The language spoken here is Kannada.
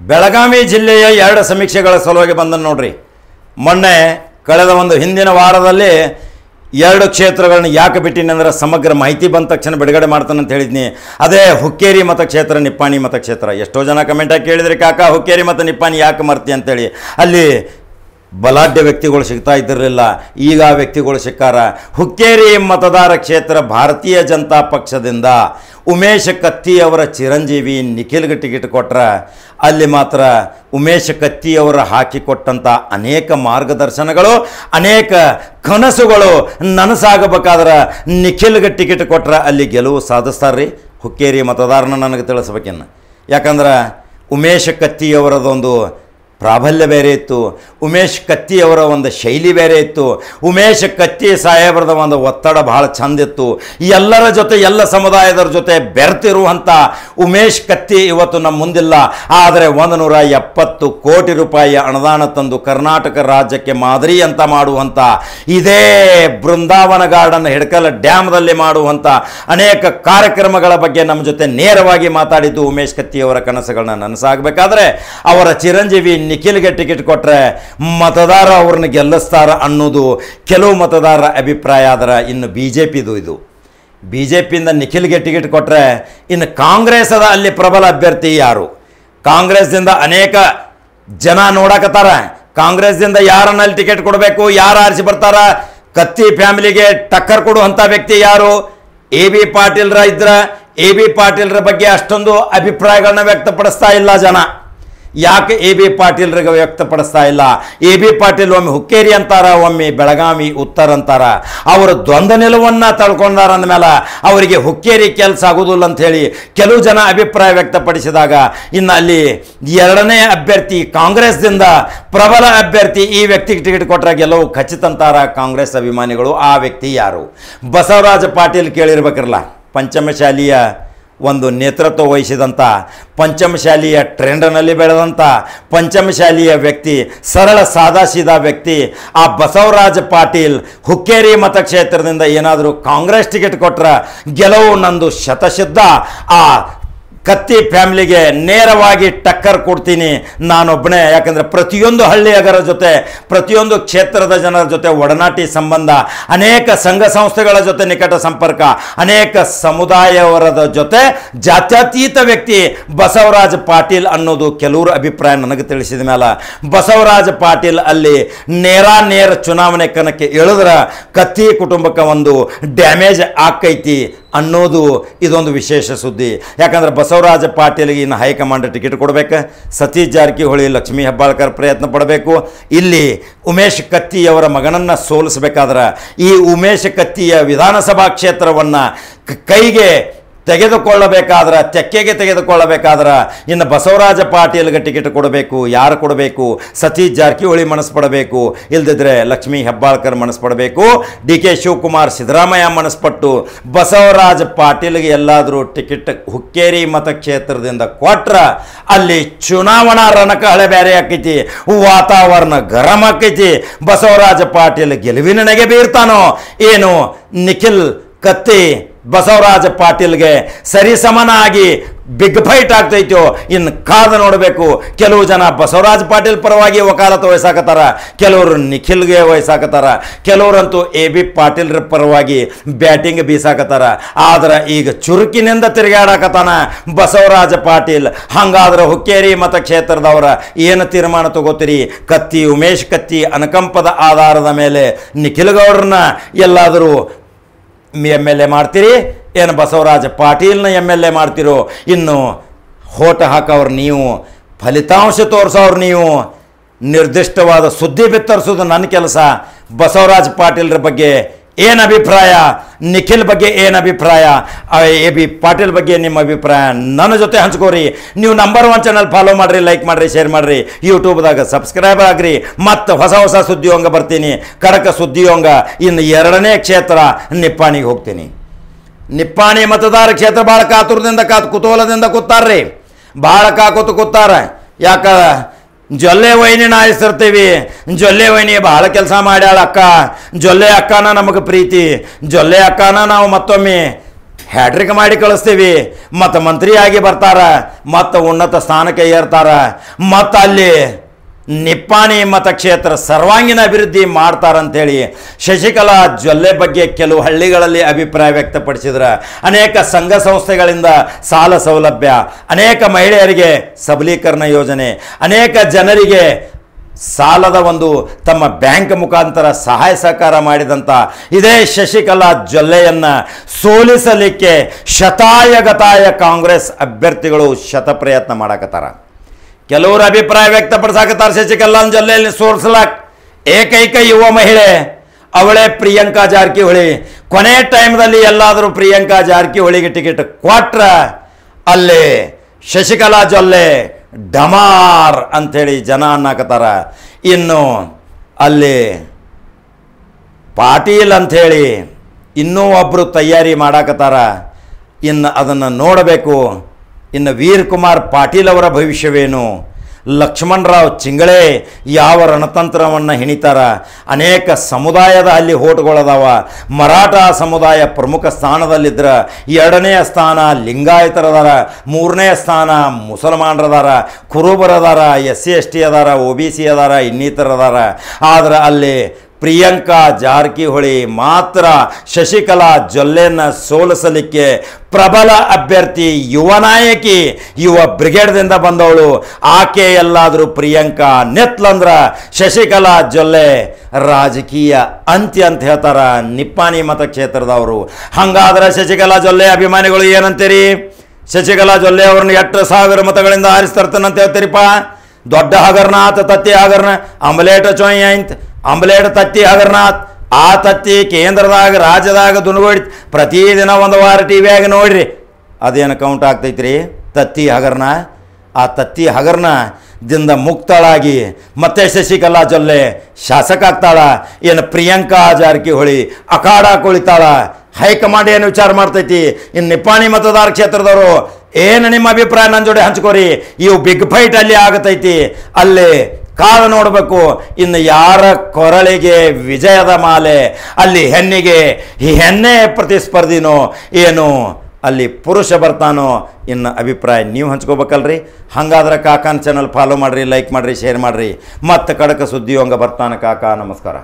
ಬೆಳಗಾವಿ ಜಿಲ್ಲೆಯ 2 ಸಮೀಕ್ಷೆಗಳ ಸಲುವಾಗಿ ಬಂದನು ನೋಡ್ರಿ. ಮೊನ್ನೆ ಕಳೆದ ಒಂದು ಹಿಂದಿನ ವಾರದಲ್ಲಿ 2 ಕ್ಷೇತ್ರಗಳನ್ನ ಯಾಕೆ ಬಿಟ್ಟಿನಿ ಅಂದ್ರೆ ಸಮಗ್ರ ಮಾಹಿತಿ ಬಂದ ತಕ್ಷಣ ಬಿಡುಗಡೆ ಮಾಡ್ತಾನೆ ಅಂತ ಹೇಳಿದ್ನಿ. ಅದೇ ಹುಕ್ಕೇರಿ ಮತಕ್ಷೇತ್ರ, ನಿಪ್ಪಾಣಿ ಮತಕ್ಷೇತ್ರ. ಎಷ್ಟೋ ಜನ ಕಮೆಂಟಾಗಿ ಕೇಳಿದ್ರಿ, ಕಾಕ ಹುಕ್ಕೇರಿ ಮತ್ತು ನಿಪ್ಪಾಣಿ ಯಾಕೆ ಮರ್ತಿ ಅಂತೇಳಿ. ಅಲ್ಲಿ ಬಲಾಢ್ಯ ವ್ಯಕ್ತಿಗಳು ಸಿಗ್ತಾ ಇದ್ದಿರಲಿಲ್ಲ, ಈಗ ಆ ವ್ಯಕ್ತಿಗಳು ಸಿಕ್ಕಾರ. ಹುಕ್ಕೇರಿ ಮತದಾರ ಕ್ಷೇತ್ರ ಭಾರತೀಯ ಜನತಾ ಪಕ್ಷದಿಂದ ಉಮೇಶ್ ಕತ್ತಿ ಅವರ ಚಿರಂಜೀವಿ ನಿಖಿಲ್ಗೆ ಟಿಕೆಟ್ ಕೊಟ್ರೆ ಅಲ್ಲಿ ಮಾತ್ರ ಉಮೇಶ್ ಕತ್ತಿ ಅವರು ಹಾಕಿಕೊಟ್ಟಂಥ ಅನೇಕ ಮಾರ್ಗದರ್ಶನಗಳು, ಅನೇಕ ಕನಸುಗಳು ನನಸಾಗಬೇಕಾದ್ರೆ ನಿಖಿಲ್ಗೆ ಟಿಕೆಟ್ ಕೊಟ್ರೆ ಅಲ್ಲಿ ಗೆಲುವು ಸಾಧಿಸ್ತಾರ್ರಿ ಹುಕ್ಕೇರಿ ಮತದಾರನ ನನಗೆ ತಿಳಿಸ್ಬೇಕಿನ್ನು. ಯಾಕಂದ್ರೆ ಉಮೇಶ್ ಕತ್ತಿಯವರದೊಂದು ಪ್ರಾಬಲ್ಯ ಬೇರೆ ಇತ್ತು, ಉಮೇಶ್ ಕತ್ತಿಯವರ ಒಂದು ಶೈಲಿ ಬೇರೆ ಇತ್ತು, ಉಮೇಶ್ ಕತ್ತಿ ಸಾಹೇಬರದ ಒಂದು ಒತ್ತಡ ಭಾಳ ಚಂದಿತ್ತು. ಎಲ್ಲರ ಜೊತೆ, ಎಲ್ಲ ಸಮುದಾಯದರ ಜೊತೆ ಬೆರ್ತಿರುವಂಥ ಉಮೇಶ್ ಕತ್ತಿ ಇವತ್ತು ನಮ್ಮ ಮುಂದಿಲ್ಲ. ಆದರೆ 170 ಕೋಟಿ ರೂಪಾಯಿ ಅನುದಾನ ತಂದು ಕರ್ನಾಟಕ ರಾಜ್ಯಕ್ಕೆ ಮಾದರಿ ಅಂತ ಮಾಡುವಂಥ, ಇದೇ ಬೃಂದಾವನ ಗಾರ್ಡನ್ ಹಿಡ್ಕಲ್ ಡ್ಯಾಮ್ದಲ್ಲಿ ಮಾಡುವಂಥ ಅನೇಕ ಕಾರ್ಯಕ್ರಮಗಳ ಬಗ್ಗೆ ನಮ್ಮ ಜೊತೆ ನೇರವಾಗಿ ಮಾತಾಡಿದ್ದು ಉಮೇಶ್ ಕತ್ತಿಯವರ ಕನಸುಗಳನ್ನ ನನಸಾಗಬೇಕಾದ್ರೆ ಅವರ ಚಿರಂಜೀವಿ ನಿಖಿಲ್ಗೆ ಟಿಕೆಟ್ ಕೊಟ್ಟರೆ ಮತದಾರ ಅವ್ರನ್ನ ಗೆಲ್ಲಿಸ್ತಾರ ಅನ್ನೋದು ಕೆಲವು ಮತದಾರರ ಅಭಿಪ್ರಾಯ. ಆದ್ರೆ ಇನ್ನು BJPದು ಇದು. BJPಯಿಂದ ನಿಖಿಲ್ಗೆ ಟಿಕೆಟ್ ಕೊಟ್ಟರೆ ಇನ್ನು ಕಾಂಗ್ರೆಸ್ ಅದ ಅಲ್ಲಿ ಪ್ರಬಲ ಅಭ್ಯರ್ಥಿ ಯಾರು? ಕಾಂಗ್ರೆಸ್ದಿಂದ ಅನೇಕ ಜನ ನೋಡಕತ್ತಾರ. ಕಾಂಗ್ರೆಸ್ದಿಂದ ಯಾರನ್ನಲ್ಲಿ ಟಿಕೆಟ್ ಕೊಡಬೇಕು, ಯಾರು ಆರಿಸಿ ಬರ್ತಾರ, ಕತ್ತಿ ಫ್ಯಾಮಿಲಿಗೆ ಟಕ್ಕರ್ ಕೊಡುವಂಥ ವ್ಯಕ್ತಿ ಯಾರು? AB ಪಾಟೀಲ್ರ ಇದ್ರ AB ಪಾಟೀಲ್ರ ಬಗ್ಗೆ ಅಷ್ಟೊಂದು ಅಭಿಪ್ರಾಯಗಳನ್ನ ವ್ಯಕ್ತಪಡಿಸ್ತಾ ಇಲ್ಲ ಜನ. ಯಾಕೆ AB ಪಾಟೀಲ್ರಿಗೆ ವ್ಯಕ್ತಪಡಿಸ್ತಾ ಇಲ್ಲ? AB ಪಾಟೀಲ್ ಒಮ್ಮೆ ಹುಕ್ಕೇರಿ ಅಂತಾರ, ಒಮ್ಮೆ ಬೆಳಗಾವಿ ಉತ್ತರ ಅಂತಾರ. ಅವರು ದ್ವಂದ್ವ ನಿಲುವನ್ನು ತಳ್ಕೊಂಡಾರ ಅಂದಮೇಲೆ ಅವರಿಗೆ ಹುಕ್ಕೇರಿ ಕೆಲಸ ಆಗೋದಿಲ್ಲ ಅಂಥೇಳಿ ಕೆಲವು ಜನ ಅಭಿಪ್ರಾಯ ವ್ಯಕ್ತಪಡಿಸಿದಾಗ ಇನ್ನು ಅಲ್ಲಿ 2ನೇ ಅಭ್ಯರ್ಥಿ ಕಾಂಗ್ರೆಸ್ದಿಂದ ಪ್ರಬಲ ಅಭ್ಯರ್ಥಿ ಈ ವ್ಯಕ್ತಿಗೆ ಟಿಕೆಟ್ ಕೊಟ್ಟರೆ ಗೆಲುವು ಖಚಿತ ಅಂತಾರ ಕಾಂಗ್ರೆಸ್ ಅಭಿಮಾನಿಗಳು. ಆ ವ್ಯಕ್ತಿ ಯಾರು? ಬಸವರಾಜ ಪಾಟೀಲ್ ಕೇಳಿರ್ಬೇಕಿರಲ್ಲ. ಪಂಚಮಶಾಲಿಯ ಒಂದು ನೇತೃತ್ವ ವಹಿಸಿದಂಥ, ಪಂಚಮಶಾಲಿಯ ಟ್ರೆಂಡ್ನಲ್ಲಿ ಬೆಳೆದಂಥ ಪಂಚಮಶಾಲಿಯ ವ್ಯಕ್ತಿ, ಸರಳ ಸಾದಾಸೀದಾ ವ್ಯಕ್ತಿ. ಆ ಬಸವರಾಜ ಪಾಟೀಲ್ ಹುಕ್ಕೇರಿ ಮತಕ್ಷೇತ್ರದಿಂದ ಏನಾದರೂ ಕಾಂಗ್ರೆಸ್ ಟಿಕೆಟ್ ಕೊಟ್ಟರೆ ಗೆಲುವು ನಂದು ಶತಸಿದ್ಧ. ಆ ಕತ್ತಿ ಫ್ಯಾಮಿಲಿಗೆ ನೇರವಾಗಿ ಟಕ್ಕರ್ ಕೊಡ್ತೀನಿ ನಾನೊಬ್ಬನೇ. ಯಾಕಂದರೆ ಪ್ರತಿಯೊಂದು ಹಳ್ಳಿಯಗರ ಜೊತೆ, ಪ್ರತಿಯೊಂದು ಕ್ಷೇತ್ರದ ಜನರ ಜೊತೆ ಒಡನಾಟಿ ಸಂಬಂಧ, ಅನೇಕ ಸಂಘ ಸಂಸ್ಥೆಗಳ ಜೊತೆ ನಿಕಟ ಸಂಪರ್ಕ, ಅನೇಕ ಸಮುದಾಯವರದ ಜೊತೆ ಜಾತ್ಯತೀತ ವ್ಯಕ್ತಿ ಬಸವರಾಜ ಪಾಟೀಲ್ ಅನ್ನೋದು ಕೆಲವರು ಅಭಿಪ್ರಾಯ ನನಗೆ ತಿಳಿಸಿದ ಮೇಲೆ ಬಸವರಾಜ ಪಾಟೀಲ್ ಅಲ್ಲಿ ನೇರ ಚುನಾವಣೆ ಕಣಕ್ಕೆ ಇಳಿದ್ರೆ ಕತ್ತಿ ಕುಟುಂಬಕ್ಕೆ ಒಂದು ಡ್ಯಾಮೇಜ್ ಆಕೈತಿ ಅನ್ನೋದು ಇದೊಂದು ವಿಶೇಷ ಸುದ್ದಿ. ಯಾಕಂದ್ರೆ ಬಸವರಾಜ ಪಾಟೀಲ್ಗೆ ಇನ್ನು ಹೈಕಮಾಂಡ್ ಟಿಕೆಟ್ ಕೊಡಬೇಕು, ಸತೀಶ್ ಜಾರಕಿಹೊಳಿ, ಲಕ್ಷ್ಮೀ ಹೆಬ್ಬಾಳ್ಕರ್ ಪ್ರಯತ್ನ ಪಡಬೇಕು. ಇಲ್ಲಿ ಉಮೇಶ್ ಕತ್ತಿಯವರ ಮಗನನ್ನು ಸೋಲಿಸಬೇಕಾದ್ರೆ ಈ ಉಮೇಶ್ ಕತ್ತಿಯ ವಿಧಾನಸಭಾ ಕ್ಷೇತ್ರವನ್ನು ಕೈಗೆ ತೆಗೆದುಕೊಳ್ಳಬೇಕಾದ್ರೆ, ತೆಕ್ಕೆಗೆ ತೆಗೆದುಕೊಳ್ಳಬೇಕಾದ್ರೆ ಇನ್ನು ಬಸವರಾಜ ಪಾಟೀಲ್ಗೆ ಟಿಕೆಟ್ ಕೊಡಬೇಕು. ಯಾರು ಕೊಡಬೇಕು? ಸತೀಶ್ ಜಾರಕಿಹೊಳಿ ಮನಸ್ಸು ಪಡಬೇಕು, ಇಲ್ಲದಿದ್ದರೆ ಲಕ್ಷ್ಮೀ ಹೆಬ್ಬಾಳ್ಕರ್ ಮನಸ್ಸು ಪಡಬೇಕು, DK ಶಿವಕುಮಾರ್, ಸಿದ್ದರಾಮಯ್ಯ ಮನಸ್ಪಟ್ಟು ಬಸವರಾಜ ಪಾಟೀಲ್ಗೆ ಎಲ್ಲಾದರೂ ಟಿಕೆಟ್ ಹುಕ್ಕೇರಿ ಮತಕ್ಷೇತ್ರದಿಂದ ಕೊಟ್ರೆ ಅಲ್ಲಿ ಚುನಾವಣಾ ರಣಕಹಳೆ ಬೇರೆ ಆಕೈತಿ, ವಾತಾವರಣ ಗರಂ ಆಕೈತಿ. ಬಸವರಾಜ ಪಾಟೀಲ್ ಗೆಲುವಿನ ನೆಗೆ ಬೀರ್ತಾನೋ ಏನು? ನಿಖಿಲ್ ಕತ್ತಿ ಬಸವರಾಜ ಪಾಟೀಲ್ಗೆ ಸರಿಸಮನಾಗಿ ಬಿಗ್ ಫೈಟ್ ಆಗ್ತೈತೋ ಇನ್ನು ಕಾದು ನೋಡಬೇಕು. ಕೆಲವು ಜನ ಬಸವರಾಜ ಪಾಟೀಲ್ ಪರವಾಗಿ ವಕಾಲತ್ತು ವಹಿಸಾಕತ್ತಾರ, ಕೆಲವರು ನಿಖಿಲ್ಗೆ ವಹಿಸಾಕತ್ತಾರ, ಕೆಲವರಂತೂ AB ಪಾಟೀಲ್ರ ಪರವಾಗಿ ಬ್ಯಾಟಿಂಗ್ ಬೀಸಾಕತ್ತಾರ. ಆದ್ರೆ ಈಗ ಚುರುಕಿನಿಂದ ತಿರುಗಾಡಕತ್ತಾನ ಬಸವರಾಜ ಪಾಟೀಲ್. ಹಂಗಾದ್ರೆ ಹುಕ್ಕೇರಿ ಮತಕ್ಷೇತ್ರದವರ ಏನು ತೀರ್ಮಾನ ತಗೋತೀರಿ? ಕತ್ತಿ, ಉಮೇಶ್ ಕತ್ತಿ ಅನುಕಂಪದ ಆಧಾರದ ಮೇಲೆ ನಿಖಿಲ್ ಗೌಡ್ರನ್ನ ಎಲ್ಲಾದರೂ MLA ಮಾಡ್ತೀರಿ, ಏನು ಬಸವರಾಜ ಪಾಟೀಲ್ನ MLA ಮಾಡ್ತಿರೋ? ಇನ್ನು ಹೋಟ ಹಾಕೋರು ನೀವು, ಫಲಿತಾಂಶ ತೋರಿಸೋರು ನೀವು, ನಿರ್ದಿಷ್ಟವಾದ ಸುದ್ದಿ ಬಿತ್ತರಿಸೋದು ನನ್ನ ಕೆಲಸ. ಬಸವರಾಜ ಪಾಟೀಲ್ರ ಬಗ್ಗೆ ಏನು ಅಭಿಪ್ರಾಯ, ನಿಖಿಲ್ ಬಗ್ಗೆ ಏನು ಅಭಿಪ್ರಾಯ, AB ಪಾಟೀಲ್ ಬಗ್ಗೆ ನಿಮ್ಮ ಅಭಿಪ್ರಾಯ ನನ್ನ ಜೊತೆ ಹಂಚ್ಕೋರಿ. ನೀವು ನಂಬರ್ 1 ಚಾನಲ್ ಫಾಲೋ ಮಾಡಿರಿ, ಲೈಕ್ ಮಾಡಿರಿ, ಶೇರ್ ಮಾಡಿರಿ, ಯೂಟ್ಯೂಬ್ದಾಗ ಸಬ್ಸ್ಕ್ರೈಬ್ ಆಗ್ರಿ. ಮತ್ತು ಹೊಸ ಸುದ್ದಿಯೋಂಗ ಬರ್ತೀನಿ, ಕಡಕ ಸುದ್ದಿಯೋಂಗ. ಇನ್ನು 2ನೇ ಕ್ಷೇತ್ರ ನಿಪ್ಪಾಣಿಗೆ ಹೋಗ್ತೀನಿ. ನಿಪ್ಪಾಣಿ ಮತದಾರ ಕ್ಷೇತ್ರ ಭಾಳ ಕಾತುರದಿಂದ ಕುತೂಹಲದಿಂದ ಕೂತಾರ್ರಿ, ಭಾಳ ಕೂತಾರ. ಯಾಕ? ಜೊಲ್ಲೆ ವೈನಿನ ಆಯಿಸ್ತಿರ್ತೀವಿ. ಜೊಲ್ಲೆ ವೈನಿ ಭಾಳ ಕೆಲಸ ಮಾಡ್ಯಾಳ ಅಕ್ಕ, ಜೊಲ್ಲೆ ಅಕ್ಕನ ನಮಗೆ ಪ್ರೀತಿ, ಜೊಲ್ಲೆ ಅಕ್ಕನ ನಾವು ಮತ್ತೊಮ್ಮೆ ಹ್ಯಾಟ್ರಿಕ್ ಮಾಡಿ ಕಳಿಸ್ತೀವಿ, ಮತ್ತು ಮಂತ್ರಿಯಾಗಿ ಬರ್ತಾರ, ಮತ್ತು ಉನ್ನತ ಸ್ಥಾನಕ್ಕೆ ಏರ್ತಾರ, ಮತ್ತು ಅಲ್ಲಿ ನಿಪ್ಪಾಣಿ ಮತಕ್ಷೇತ್ರ ಸರ್ವಾಂಗೀಣ ಅಭಿವೃದ್ಧಿ ಮಾಡ್ತಾರಂಥೇಳಿ ಶಶಿಕಲಾ ಜೊಲ್ಲೆ ಬಗ್ಗೆ ಕೆಲವು ಹಳ್ಳಿಗಳಲ್ಲಿ ಅಭಿಪ್ರಾಯ ವ್ಯಕ್ತಪಡಿಸಿದ್ರೆ, ಅನೇಕ ಸಂಘ ಸಂಸ್ಥೆಗಳಿಂದ ಸಾಲ ಸೌಲಭ್ಯ, ಅನೇಕ ಮಹಿಳೆಯರಿಗೆ ಸಬಲೀಕರಣ ಯೋಜನೆ, ಅನೇಕ ಜನರಿಗೆ ಸಾಲದ ಒಂದು ತಮ್ಮ ಬ್ಯಾಂಕ್ ಮುಖಾಂತರ ಸಹಾಯ ಸಹಕಾರ ಮಾಡಿದಂಥ ಇದೇ ಶಶಿಕಲಾ ಜೊಲ್ಲೆಯನ್ನು ಸೋಲಿಸಲಿಕ್ಕೆ ಶತಾಯಗತಾಯ ಕಾಂಗ್ರೆಸ್ ಅಭ್ಯರ್ಥಿಗಳು ಶತಪ್ರಯತ್ನ ಮಾಡಕತ್ತಾರ. ಕೆಲವರು ಅಭಿಪ್ರಾಯ ವ್ಯಕ್ತಪಡಿಸಾಕತ್ತಾರೆ ಶಶಿಕಲಾ ಜೊಲ್ಲೆಯಲ್ಲಿ ಸೋಲಿಸಲಾಕ. ಏಕೈಕ ಯುವ ಮಹಿಳೆ ಅವಳೇ ಪ್ರಿಯಾಂಕಾ ಜಾರಕಿಹೊಳಿ. ಕೊನೆ ಟೈಮ್ದಲ್ಲಿ ಎಲ್ಲಾದರೂ ಪ್ರಿಯಾಂಕಾ ಜಾರಕಿಹೊಳಿಗೆ ಟಿಕೆಟ್ ಕೊಟ್ರ ಅಲ್ಲಿ ಶಶಿಕಲಾ ಜೊಲ್ಲೆ ಡಮಾರ್ ಅಂಥೇಳಿ ಜನ ಅನ್ನಕತ್ತಾರ. ಇನ್ನು ಅಲ್ಲಿ ಪಾಟೀಲ್ ಅಂಥೇಳಿ ಇನ್ನೂ ಒಬ್ಬರು ತಯಾರಿ ಮಾಡಾಕತ್ತಾರ. ಇನ್ನು ಅದನ್ನು ನೋಡಬೇಕು. ಇನ್ನು ವೀರ್ ಕುಮಾರ್ ಪಾಟೀಲ್ ಅವರ ಭವಿಷ್ಯವೇನು, ಲಕ್ಷ್ಮಣರಾವ್ ಚಿಂಗಳೆ ಯಾವ ರಣತಂತ್ರವನ್ನು ಹೆಣಿತಾರ. ಅನೇಕ ಸಮುದಾಯದ ಅಲ್ಲಿ ಹೋಟ್ಗಳದಾವ. ಮರಾಠ ಸಮುದಾಯ ಪ್ರಮುಖ ಸ್ಥಾನದಲ್ಲಿದ್ದರೆ, ಎರಡನೆಯ ಸ್ಥಾನ ಲಿಂಗಾಯತರದಾರ, ಮೂರನೇ ಸ್ಥಾನ ಮುಸಲ್ಮಾನರದಾರ, ಕುರುಬರದಾರ, SC ST ಅದಾರ, OBC ಅದಾರ, ಇನ್ನಿತರದಾರ. ಆದರೆ ಅಲ್ಲಿ ಪ್ರಿಯಾಂಕಾ ಜಾರಕಿಹೊಳಿ ಮಾತ್ರ ಶಶಿಕಲಾ ಜೊಲ್ಲೆಯನ್ನು ಸೋಲಿಸಲಿಕ್ಕೆ ಪ್ರಬಲ ಅಭ್ಯರ್ಥಿ, ಯುವ ನಾಯಕಿ, ಯುವ ಬ್ರಿಗೇಡ್ದಿಂದ ಬಂದವಳು. ಆಕೆ ಎಲ್ಲಾದರೂ ಪ್ರಿಯಾಂಕಾ ನೆತ್ಲಂದ್ರ ಶಶಿಕಲಾ ಜೊಲ್ಲೆ ರಾಜಕೀಯ ಅಂತ್ಯ ಅಂತ ಹೇಳ್ತಾರ ನಿಪ್ಪಾಣಿ ಮತಕ್ಷೇತ್ರದವರು. ಹಾಗಾದ್ರೆ ಶಶಿಕಲಾ ಜೊಲ್ಲೆ ಅಭಿಮಾನಿಗಳು ಏನಂತೀರಿ? ಶಶಿಕಲಾ ಜೊಲ್ಲೆ ಅವ್ರನ್ನ 8,000 ಮತಗಳಿಂದ ಆರಿಸ್ತರ್ತಾನಂತ ಹೇಳ್ತೀರಿಪ್ಪ. ದೊಡ್ಡ ಹಗರ್ನಾಥ್ ತತ್ತಿ ಹಗರ್ನ ಅಂಬಲೇಟ ಚೊಯ್ಯಂತ ಅಂಬಲೇಟ್ ತತ್ತಿ ಹಗರ್ನಾಥ್. ಆ ತತ್ತಿ ಕೇಂದ್ರದಾಗ ರಾಜ್ಯದಾಗ ದುನ್ಗೋಡಿ ಪ್ರತಿದಿನ ಒಂದು ವಾರ ಟಿವಿಯಾಗ ನೋಡ್ರಿ, ಅದೇನು ಕೌಂಟ್ ಆಗ್ತೈತ್ರಿ ತತ್ತಿ ಹಗರ್ನ. ಆ ತತ್ತಿ ಹಗರ್ನ ದಿಂದ ಮುಕ್ತಳಾಗಿ ಮತ್ತೆ ಶಶಿಕಲಾ ಜೊಲ್ಲೆ ಶಾಸಕ ಆಗ್ತಾಳ. ಏನು ಪ್ರಿಯಾಂಕಾ ಜಾರಕಿಹೊಳಿ ಅಖಾಡ ಕುಳಿತಾಳ. ಹೈಕಮಾಂಡ್ ಏನು ವಿಚಾರ ಮಾಡ್ತೈತಿ? ಇನ್ನು ನಿಪ್ಪಾಣಿ ಮತದಾರ ಕ್ಷೇತ್ರದವರು ಏನು ನಿಮ್ಮ ಅಭಿಪ್ರಾಯ ನನ್ನ ಜೋಡಿ ಹಂಚ್ಕೋರಿ. ಇವು ಬಿಗ್ ಫೈಟ್ ಅಲ್ಲಿ ಆಗತೈತಿ, ಅಲ್ಲಿ ಕಾದು ನೋಡಬೇಕು. ಇನ್ನು ಯಾರ ಕೊರಳಿಗೆ ವಿಜಯದ ಮಾಲೆ, ಅಲ್ಲಿ ಹೆಣ್ಣಿಗೆ ಈ ಹೆಣ್ಣೆ ಪ್ರತಿಸ್ಪರ್ಧಿನೋ ಏನು ಅಲ್ಲಿ ಪುರುಷ ಬರ್ತಾನೋ, ಇನ್ನು ಅಭಿಪ್ರಾಯ ನೀವು ಹಂಚ್ಕೋಬೇಕಲ್ರಿ. ಹಾಗಾದ್ರೆ ಕಾಕಾನ ಚಾನಲ್ ಫಾಲೋ ಮಾಡಿರಿ, ಲೈಕ್ ಮಾಡಿರಿ, ಶೇರ್ ಮಾಡಿರಿ. ಮತ್ತು ಕಡಕ ಸುದ್ದಿಯೊಂಗ ಬರ್ತಾನೆ ಕಾಕ. ನಮಸ್ಕಾರ.